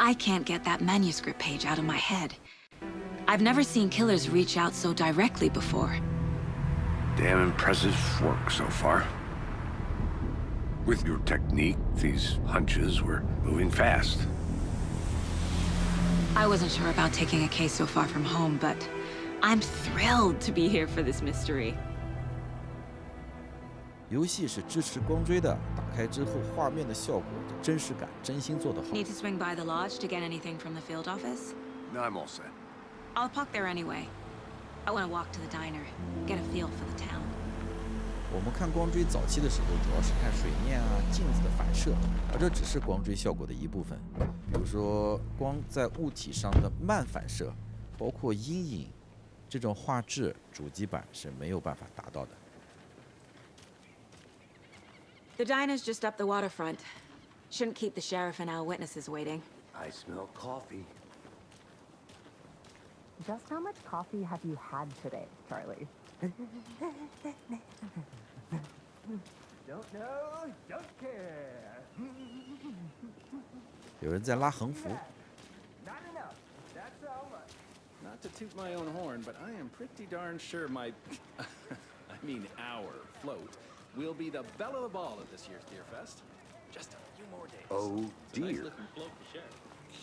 I can't get that manuscript page out of my head. I've never seen killers reach out so directly before. Damn impressive work so far. With your technique, these hunches were moving fast. I wasn't sure about taking a case so far from home, but I'm thrilled to be here for this mystery. 游戏是支持光追的，打开之后画面的效果的真实感，真心做得好。 Need to swing by the lodge to get anything from the field office? No, I'm all set. I'll park there anyway. I want to walk to the diner, get a feel for the town. 我们看光追早期的时候，主要是看水面啊、镜子的反射，而这只是光追效果的一部分。比如说光在物体上的慢反射，包括阴影，这种画质主机版是没有办法达到的。 The diner's just up the waterfront. Shouldn't keep the sheriff and our witnesses waiting. I smell coffee. Just how much coffee have you had today, Charlie? Don't know, don't care. 有人在拉横幅。 Not enough. That's all much. Not to toot my own horn, but I am pretty darn sure my, I mean our float will be the belle of the ball at this year's Deer Fest. Just a few more days. Oh, It's a nice dear. looking float for Sheriff.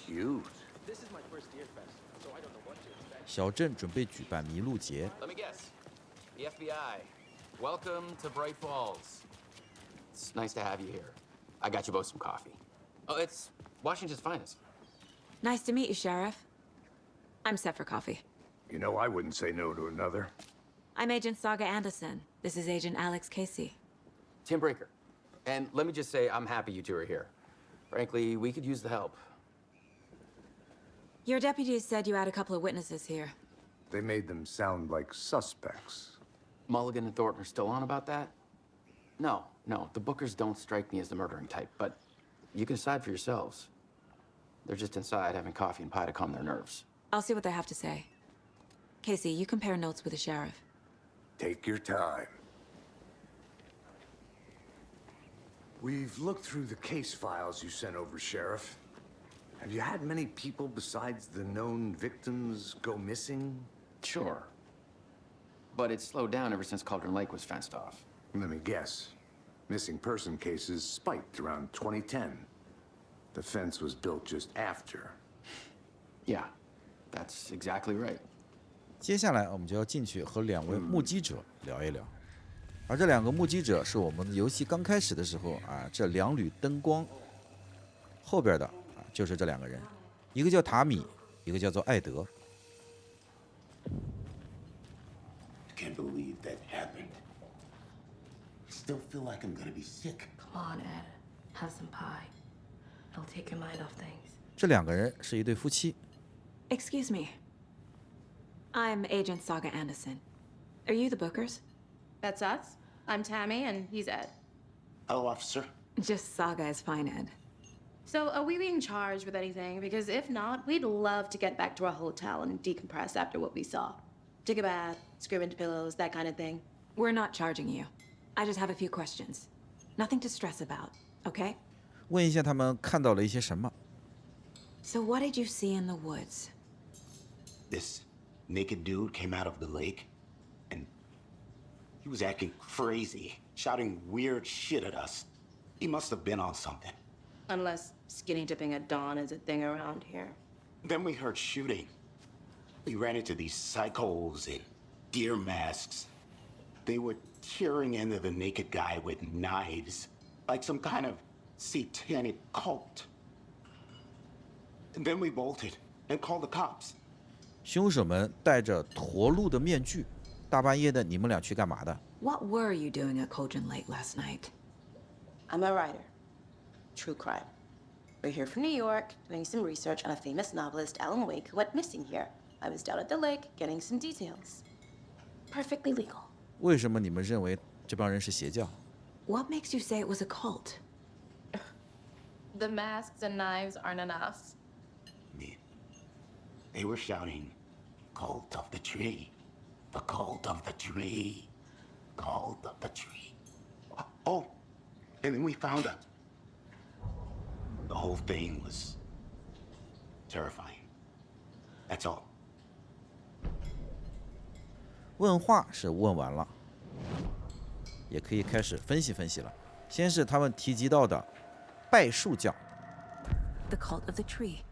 Cute. This is my first Deer Fest, so I don't know what to expect. 小镇准备举办麋鹿节， Let me guess. The FBI. Welcome to Bright Falls. It's nice to have you here. I got you both some coffee. Oh, it's Washington's finest. Nice to meet you, Sheriff. I'm set for coffee. You know, I wouldn't say no to another. I'm Agent Saga Anderson. This is Agent Alex Casey. Tim Breaker. And let me just say, I'm happy you two are here. Frankly, we could use the help. Your deputies said you had a couple of witnesses here. They made them sound like suspects. Mulligan and Thornton are still on about that? No, the Bookers don't strike me as the murdering type, but you can decide for yourselves. They're just inside having coffee and pie to calm their nerves. I'll see what they have to say. Casey, you compare notes with the sheriff. Take your time. We've looked through the case files you sent over, Sheriff. Have you had many people besides the known victims go missing? Sure. But it's slowed down ever since Cauldron Lake was fenced off. Let me guess. Missing person cases spiked around 2010. The fence was built just after. Yeah, that's exactly right. 接下来我们就要进去和两位目击者聊一聊。而这两个目击者是我们游戏刚开始的时候啊，这两缕灯光后边的啊，就是这两个人，一个叫塔米，一个叫做艾德。Can't believe that happened. Still feel like I'm gonna be sick. Come on, Ed. Have some pie. It'll take your mind off things. 这两个人是一对夫妻。 Excuse me. I'm Agent Saga Anderson. Are you the Bookers? That's us. I'm Tammy, and he's Ed. Hello, officer. Just Saga is fine, Ed. So, are we being charged with anything? Because if not, we'd love to get back to our hotel and decompress after what we saw. Take a bath, scream into pillows, that kind of thing. We're not charging you. I just have a few questions. Nothing to stress about, okay? 问一下他们看到了一些什么？ So what did you see in the woods? This naked dude came out of the lake, and he was acting crazy, shouting weird shit at us. He must have been on something. Unless skinny dipping at dawn is a thing around here. Then we heard shooting. We ran into these psychos in deer masks. They were tearing into the naked guy with knives, like some kind of satanic cult. And then we bolted and called the cops. 凶手们戴着驼鹿的面具，大半夜的，你们俩去干嘛的？ What were you doing at Cauldron Lake last night? I'm a writer. True crime. We're here from New York, doing some research on a famous novelist, Alan Wake, who went missing here. I was down at the lake, getting some details. Perfectly legal. 为什么你们认为这帮人是邪教？ What makes you say it was a cult? The masks and knives aren't enough. They were shouting, "Cult of the tree, the cult of the tree, cult of the tree." Oh, and then we found out the whole thing was terrifying. That's all. 问话是问完了，也可以开始分析分析了。先是他们提及到的拜树教。The cult of the tree.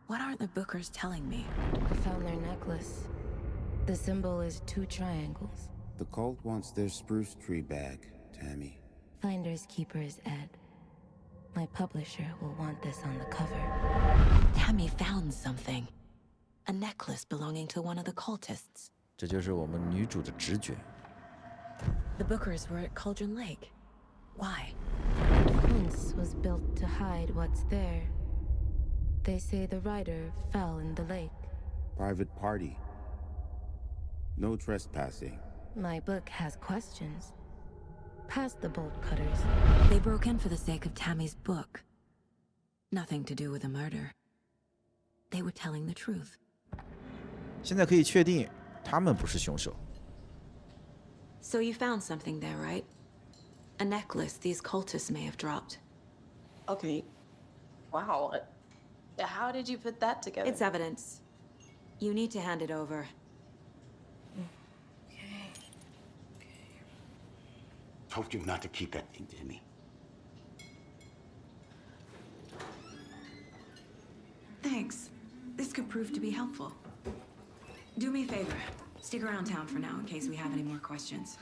What aren't the Bookers telling me? I found their necklace. The symbol is 2 triangles. The cult wants their spruce tree back, Tammy. Finders keepers Ed. My publisher will want this on the cover. Tammy found something. A necklace belonging to one of the cultists. 这就是我们女主的直觉。The Bookers were at Cauldron Lake. Why? The fence was built to hide what's there. They say the writer fell in the lake. Private party. No trespassing. My book has questions. Past the bolt cutters. They broke in for the sake of Tammy's book. Nothing to do with the murder. They were telling the truth. 现在可以确定，他们不是凶手。So you found something there, right? A necklace these cultists may have dropped. Okay. Wow. How did you put that together? It's evidence. You need to hand it over. Told you not to keep that thing, Timmy. Thanks. This could prove to be helpful. Do me a favor. Stick around town for now in case we have any more questions.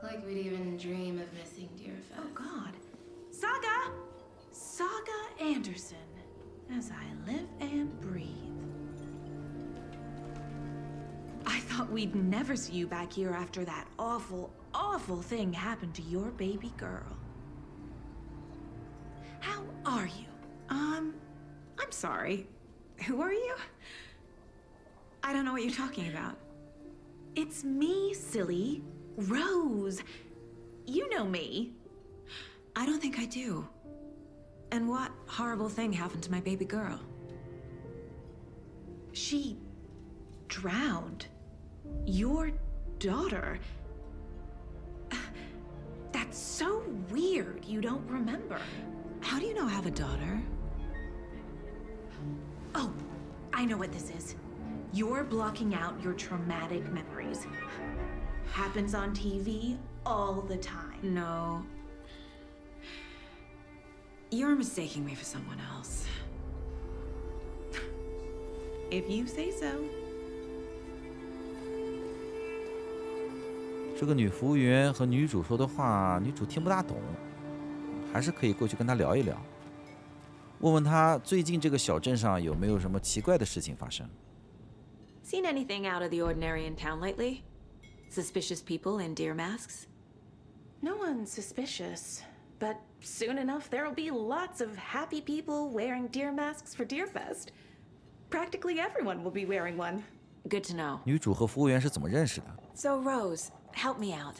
Like we'd even dream of missing Deerfest. Oh, God. Saga! Saga Anderson. As I live and breathe. I thought we'd never see you back here after that awful, awful thing happened to your baby girl. How are you? I'm sorry. Who are you? I don't know what you're talking about. It's me, silly. Rose. You know me. I don't think I do. And what horrible thing happened to my baby girl? She drowned. Your daughter. That's so weird you don't remember. How do you know I have a daughter? Oh, I know what this is. You're blocking out your traumatic memories. Happens on TV all the time. No. You're mistaking me for someone else. If you say so. 这个女服务员和女主说的话，女主听不大懂，还是可以过去跟她聊一聊，问问她最近这个小镇上有没有什么奇怪的事情发生。Seen anything out of the ordinary in town lately? Suspicious people in deer masks? No one's suspicious. But soon enough, there'll be lots of happy people wearing deer masks for Deerfest. Practically everyone will be wearing one. Good to know. 女主和服务员是怎么认识的？ So, Rose, help me out.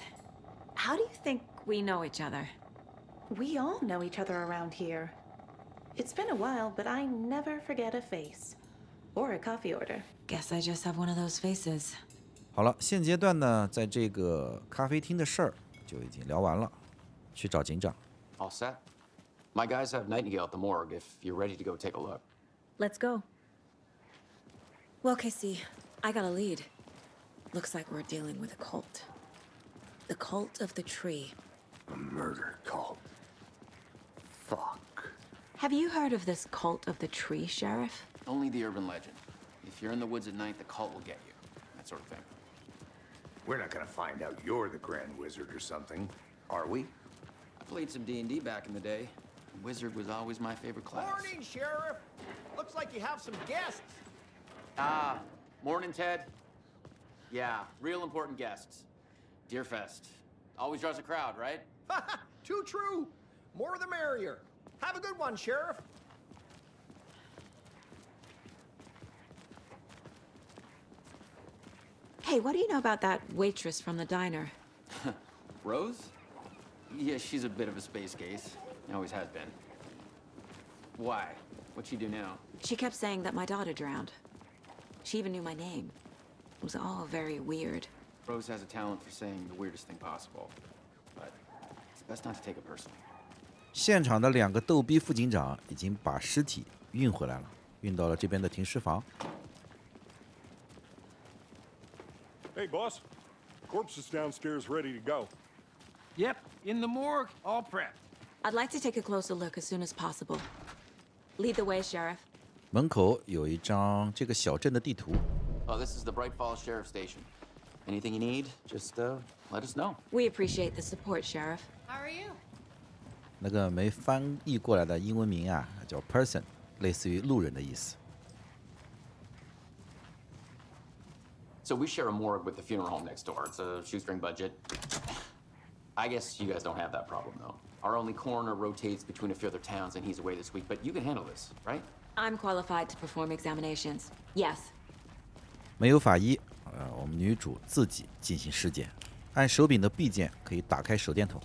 How do you think we know each other? We all know each other around here. It's been a while, but I never forget a face. Or a coffee order. Guess I just have one of those faces. 好了，现阶段呢，在这个咖啡厅的事儿就已经聊完了，去找警长。 All set? My guys have Nightingale at the morgue if you're ready to go take a look. Let's go. Well, Casey, I got a lead. Looks like we're dealing with a cult. The cult of the tree. A murder cult. Fuck. Have you heard of this cult of the tree, Sheriff? Only the urban legend. If you're in the woods at night, the cult will get you. That sort of thing. We're not gonna find out you're the Grand Wizard or something, are we? I played some D&D back in the day. Wizard was always my favorite class. Morning, Sheriff. Looks like you have some guests. Ah, morning, Ted. Yeah, real important guests. Deerfest. Always draws a crowd, right? Too true. More the merrier. Have a good one, Sheriff. Hey, what do you know about that waitress from the diner? Rose? Yeah, she's a bit of a space case. Always has been. Why? What'd she do now? She kept saying that my daughter drowned. She even knew my name. It was all very weird. Rose has a talent for saying the weirdest thing possible. But it's best not to take it personally. 现场的2个逗逼副警长已经把尸体运回来了。运到了这边的停尸房。Hey, boss. Corpse is downstairs ready to go. Yep, in the morgue, all prepped. I'd like to take a closer look as soon as possible. Lead the way, Sheriff. 门口有一张这个小镇的地图。Oh, this is the Bright Falls Sheriff Station. Anything you need, just let us know. We appreciate the support, Sheriff. How are you? 那个没翻译过来的英文名啊，叫 person， 类似于路人的意思。So we share a morgue with the funeral home next door. It's a shoestring budget. I guess you guys don't have that problem, though. Our only coroner rotates between a few other towns, and he's away this week. But you can handle this, right? I'm qualified to perform examinations. Yes. 没有法医，我们女主自己进行尸检，按手柄的 B 键可以打开手电筒。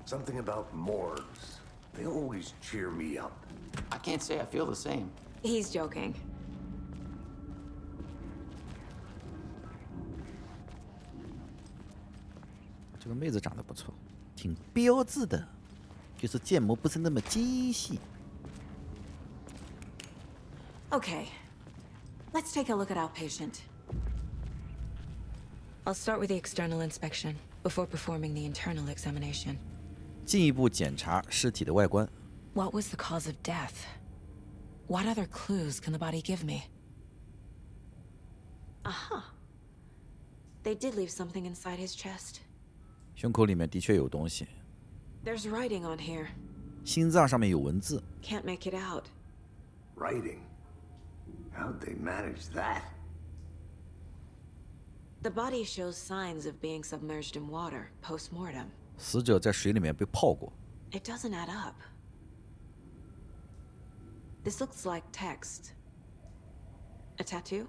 Something about morgues. They always cheer me up. I can't say I feel the same. He's joking. 这个妹子长得不错，挺标致的，就是建模不是那么精细。Okay. Let's take a look at our patient. I'll start with the external inspection before performing the internal examination. 进一步检查尸体的外观。What was the cause of death? What other clues can the body give me? Aha. They did leave something inside his chest. 胸口里面的确有东西。 There's writing on here. 心脏上面有文字。 Can't make it out. Writing? How'd they manage that? The body shows signs of being submerged in water post-mortem. 死者在水里面被泡过。 It doesn't add up. This looks like text. A tattoo?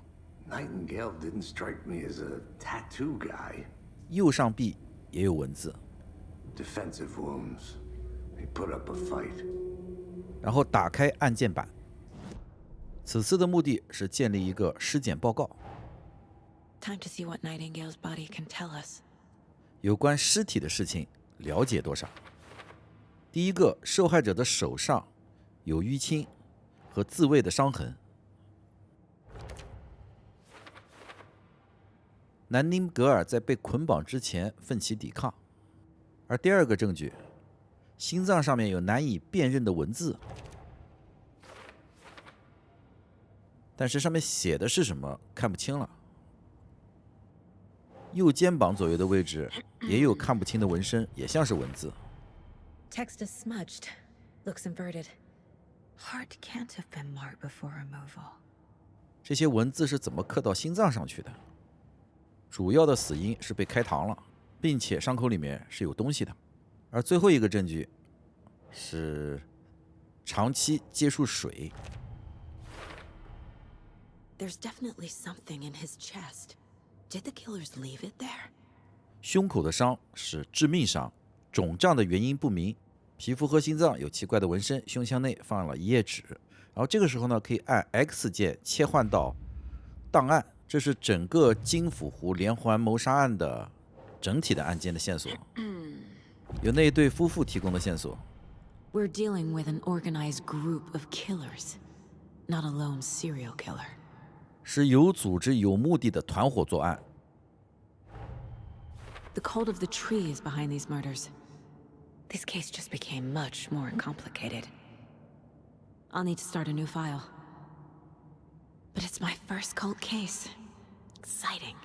Nightingale didn't strike me as a tattoo guy. 右上臂也有文字。 Defensive wounds. They put up a fight. 然后打开案件板。此次的目的是建立一个尸检报告。 Time to see what Nightingale's body can tell us. 有关尸体的事情了解多少？第一个，受害者的手上有淤青和自卫的伤痕。南丁格尔在被捆绑之前奋起抵抗。而第二个证据，心脏上面有难以辨认的文字，但是上面写的是什么看不清了。右肩膀左右的位置也有看不清的纹身，也像是文字。 Text is smudged. Looks inverted. Heart can't have been marked before removal. 这些文字是怎么刻到心脏上去的？主要的死因是被开膛了，并且伤口里面是有东西的。而最后一个证据是长期接触水。 There's definitely something in his chest. Did the killers leave it there? 胸口的伤是致命伤，肿胀的原因不明，皮肤和心脏有奇怪的纹身，胸腔内放了一页纸。然后这个时候呢，可以按 X 键切换到档案，这是整个金府湖连环谋杀案的整体的案件的线索，有那一对夫妇提供的线索。 We're dealing with an organized group of killers, not a lone serial killer. 是有组织、有目的的团伙作案。 The cult of the tree is behind these murders. This case just became much more complicated. I'll need to start a new file. But it's my first cult case. Exciting.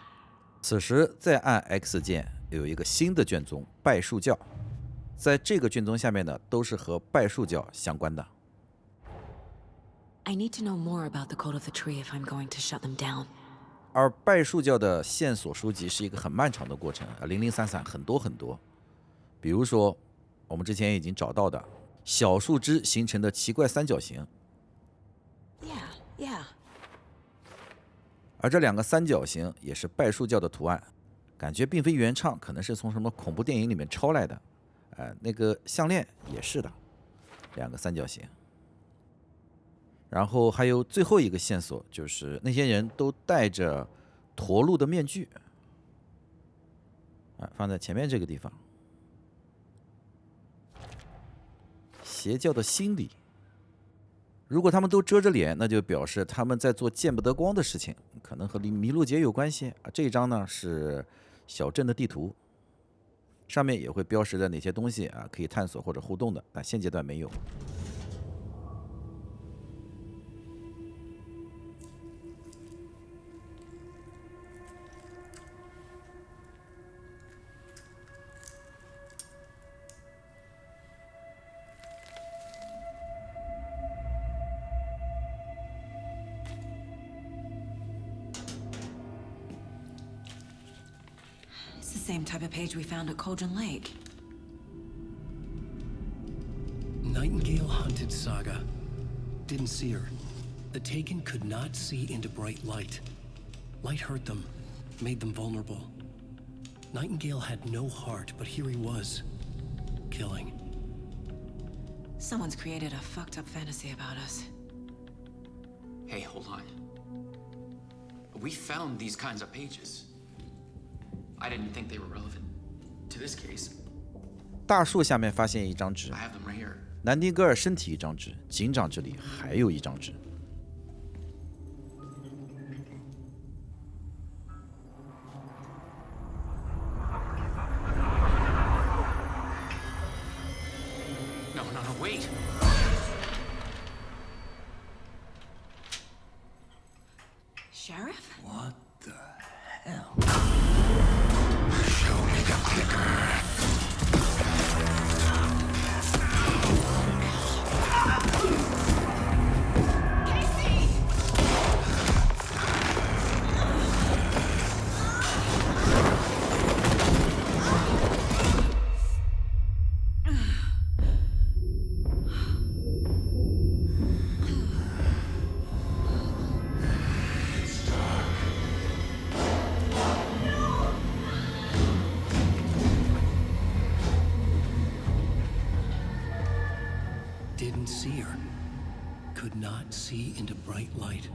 此时再按 X 键，有一个新的卷宗——拜树教。在这个卷宗下面呢，都是和拜树教相关的。 I need to know more about the cult of the tree if I'm going to shut them down. 而拜树教的线索收集是一个很漫长的过程，零零散散很多很多。比如说，我们之前已经找到的小树枝形成的奇怪三角形。 Yeah. 而这两个三角形也是拜树教的图案，感觉并非原创，可能是从什么恐怖电影里面抄来的。那个项链也是的，两个三角形。然后还有最后一个线索，就是那些人都戴着驼鹿的面具，放在前面这个地方。邪教的心理，如果他们都遮着脸，那就表示他们在做见不得光的事情，可能和麋鹿节有关系啊。这一张呢是小镇的地图，上面也会标识着哪些东西啊可以探索或者互动的，但现阶段没有。It's the same type of page we found at Cauldron Lake. Nightingale hunted Saga. Didn't see her. The Taken could not see into bright light. Light hurt them, made them vulnerable. Nightingale had no heart, but here he was, killing. Someone's created a fucked up fantasy about us. Hey, hold on. We found these kinds of pages. I didn't think they were relevant to this case. 大树下面发现一张纸， I have them right here. 南丁格尔身体一张纸，警长这里还有一张纸。No, wait. Sheriff? What the hell? Show me the clicker. Didn't see her. Could not see into bright light.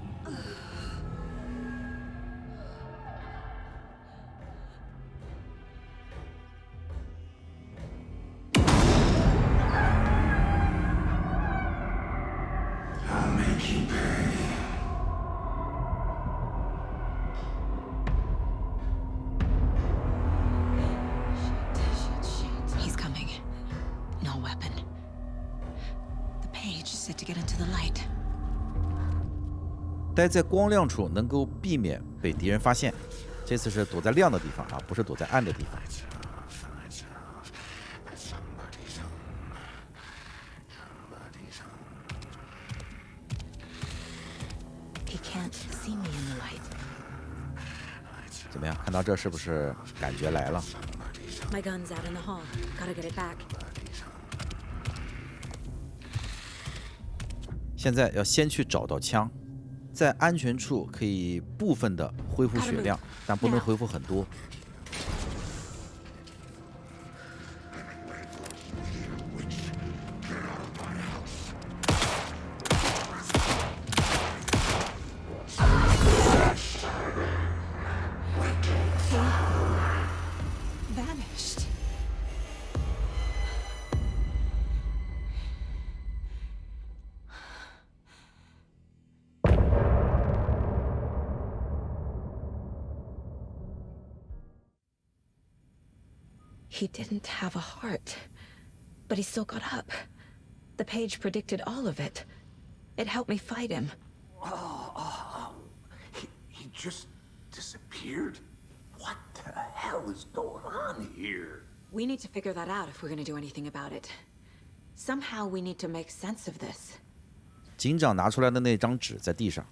I'll make you pay. He's coming. No weapon. The page said to get into the light. 待在光亮处能够避免被敌人发现，这次是躲在亮的地方啊，不是躲在暗的地方。He can't see me in the light. 怎么样？看到这是不是感觉来了？ My gun's out in the hall. Gotta get it back. 现在要先去找到枪，在安全处可以部分的恢复血量，但不能恢复很多。Vanished. He didn't have a heart, but he still got up. The page predicted all of it. It helped me fight him. He just disappeared? What the hell is going on here? We need to figure that out if we're gonna do anything about it. Somehow we need to make sense of this. 警长拿出来的那张纸在地上。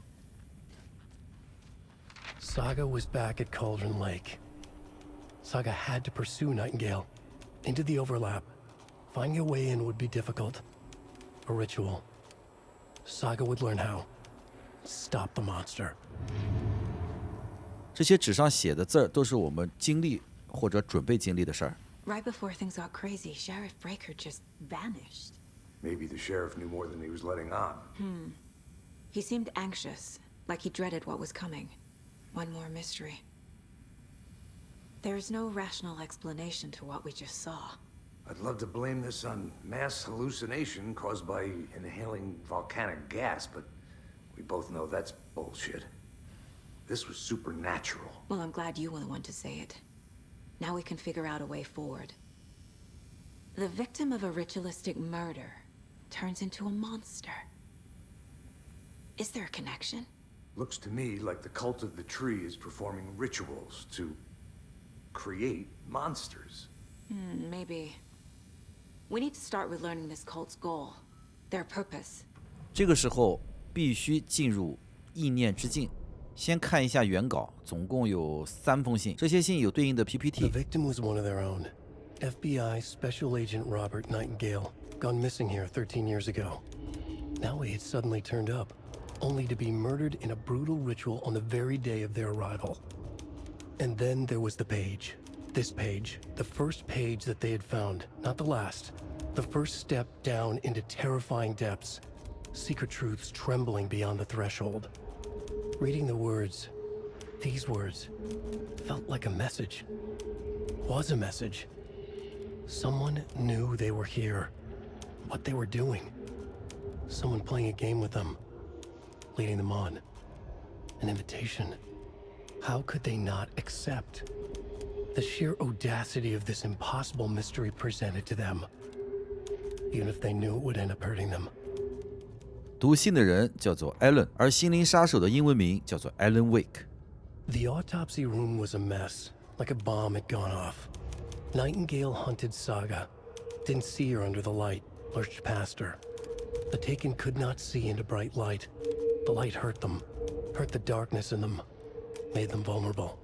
Saga was back at Cauldron Lake. Saga had to pursue Nightingale into the overlap. Finding a way in would be difficult. A ritual. Saga would learn how. Stop the monster. 这些纸上写的字儿都是我们经历或者准备经历的事儿。 Right before things got crazy, Sheriff Breaker just vanished. Maybe the sheriff knew more than he was letting on. He seemed anxious, like he dreaded what was coming. One more mystery. There's no rational explanation to what we just saw. I'd love to blame this on mass hallucination caused by inhaling volcanic gas, but we both know that's bullshit. This was supernatural. Well, I'm glad you were the one to say it. Now we can figure out a way forward. The victim of a ritualistic murder turns into a monster. Is there a connection? Looks to me like the cult of the tree is performing rituals to create monsters. Maybe. We need to start with learning this cult's goal, their purpose. 这个时候必须进入意念之境。先看一下原稿，总共有3封信，这些信有对应的 PPT。 The victim was one of their own. FBI Special Agent Robert Nightingale, gone missing here 13 years ago. Now he had suddenly turned up, only to be murdered in a brutal ritual on the very day of their arrival. And then there was the page. This page, the first page that they had found, not the last. The first step down into terrifying depths. Secret truths trembling beyond the threshold. Reading the words, these words, felt like a message. Was a message. Someone knew they were here. What they were doing. Someone playing a game with them. Leading them on. An invitation. How could they not accept? The sheer audacity of this impossible mystery presented to them. Even if they knew it would end up hurting them. 读信的人叫做 Alan， 而心灵杀手的英文名叫做 Alan Wake。 The autopsy room was a mess, like a bomb had gone off. Nightingale hunted Saga. Didn't see her under the light, lurched past her. The Taken could not see into bright light. The light hurt them, hurt the darkness in them, made them vulnerable.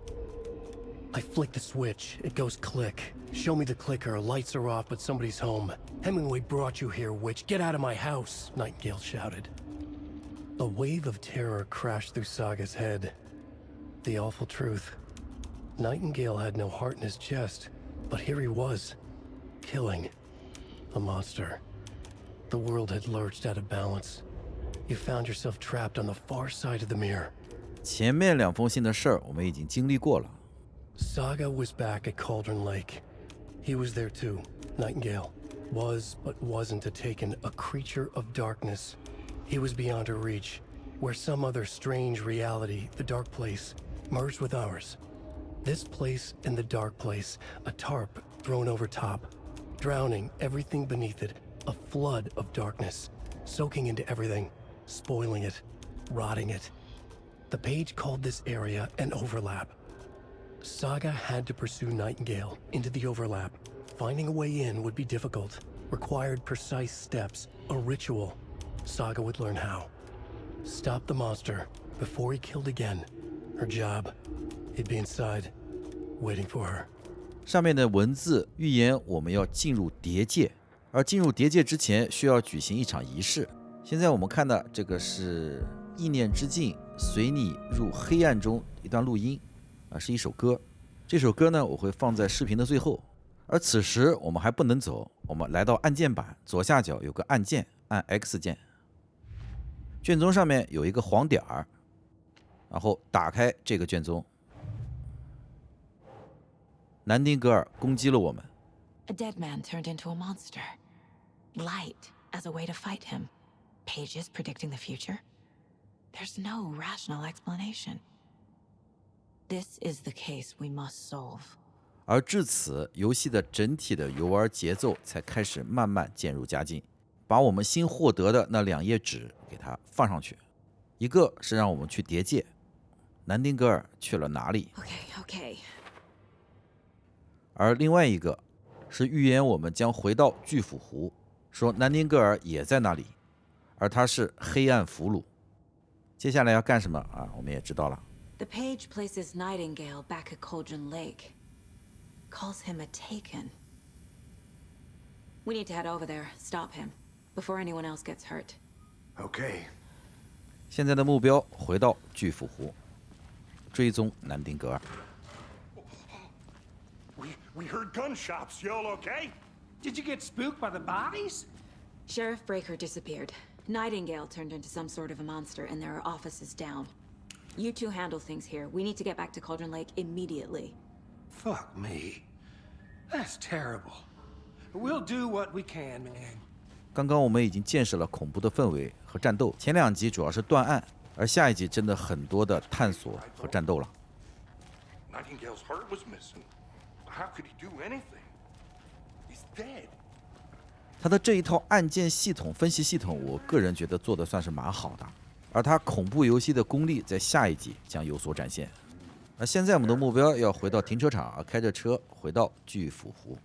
I flick the switch, it goes click. Show me the clicker, lights are off, but somebody's home. Hemingway brought you here, witch. Get out of my house, Nightingale shouted. A wave of terror crashed through Saga's head. The awful truth. Nightingale had no heart in his chest, but here he was, killing a monster. The world had lurched out of balance. You found yourself trapped on the far side of the mirror. 前面2封信的事儿我们已经经历过了。 Saga was back at Cauldron Lake. He was there too, Nightingale. Was, but wasn't a Taken, a creature of darkness. He was beyond her reach, where some other strange reality, the dark place, merged with ours. This place and the dark place, a tarp thrown over top, drowning everything beneath it, a flood of darkness, soaking into everything, spoiling it, rotting it. The page called this area an overlap. Saga had to pursue Nightingale into the overlap. Finding a way in would be difficult, required precise steps, a ritual. Saga would learn how. Stop the monster before he killed again. Her job. He'd be inside, waiting for her. 上面的文字预言我们要进入结界，而进入结界之前需要举行一场仪式。现在我们看的这个是意念之境，随你入黑暗中一段录音，是一首歌。这首歌呢，我会放在视频的最后。而此时我们还不能走，我们来到按键板，左下角有个按键，按 X 键。卷宗上面有一个黄点儿，然后打开这个卷宗。南丁格尔攻击了我们。A dead man turned into a monster. Light as a way to fight him. Pages predicting the future. There's no rational explanation. This is the case we must solve. 而至此，游戏的整体的游玩节奏才开始慢慢渐入佳境。把我们新获得的那2页纸给它放上去，一个是让我们去叠界，南丁格尔去了哪里？ Okay. 而另外一个是预言我们将回到巨斧湖，说南丁格尔也在那里，而他是黑暗俘虏。接下来要干什么啊？我们也知道了。 The page places Nightingale back at Cauldron Lake. Calls him a Taken. We need to head over there, stop him, before anyone else gets hurt. Okay. 现在的目标回到巨斧湖，追踪南丁格尔。 We heard gunshots. Y'all okay? Did you get spooked by the bodies? Sheriff Breaker disappeared. Nightingale turned into some sort of a monster, and there are offices down. You two handle things here. We need to get back to Cauldron Lake immediately. Fuck me. That's terrible. We'll do what we can, man. 刚刚我们已经见识了恐怖的氛围和战斗，前2集主要是断案，而下一集真的很多的探索和战斗了。Nightingale's heart was missing. How could he do anything? He's dead. 他的这一套案件系统分析系统，我个人觉得做的算是蛮好的，而他恐怖游戏的功力在下一集将有所展现。而现在我们的目标要回到停车场，开着车回到巨斧湖。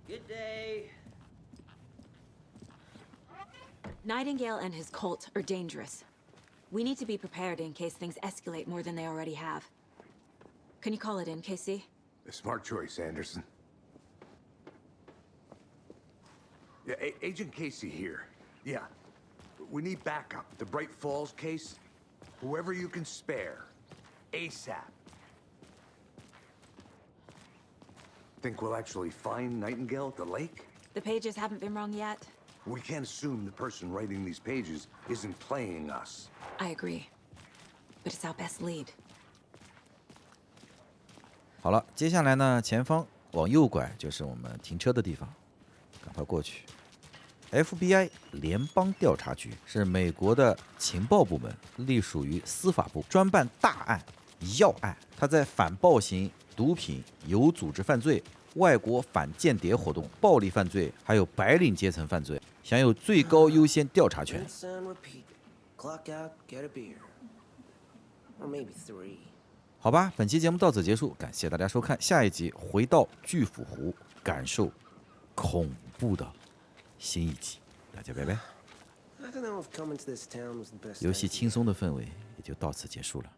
Good day. Nightingale and his cult are dangerous. We need to be prepared in case things escalate more than they already have. Can you call it in, KC? A smart choice, Anderson. Yeah, Agent Casey here. Yeah. We need backup. The Bright Falls case. Whoever you can spare. ASAP. Think we'll actually find Nightingale at the lake? The pages haven't been wrong yet. We can't assume the person writing these pages isn't playing us. I agree. But it's our best lead. 好了，接下来呢，前方往右拐就是我们停车的地方，赶快过去。FBI 联邦调查局是美国的情报部门，隶属于司法部，专办大案、要案。它在反暴行、毒品、有组织犯罪、外国反间谍活动、暴力犯罪，还有白领阶层犯罪，享有最高优先调查权。 Rinse and repeat. Clock out, get a beer. Or maybe 3. 好吧，本期节目到此结束，感谢大家收看。下一集回到巨斧湖，感受恐怖的新一集，大家拜拜。I don't know if coming to this town was the best 游戏 idea. 轻松的氛围也就到此结束了。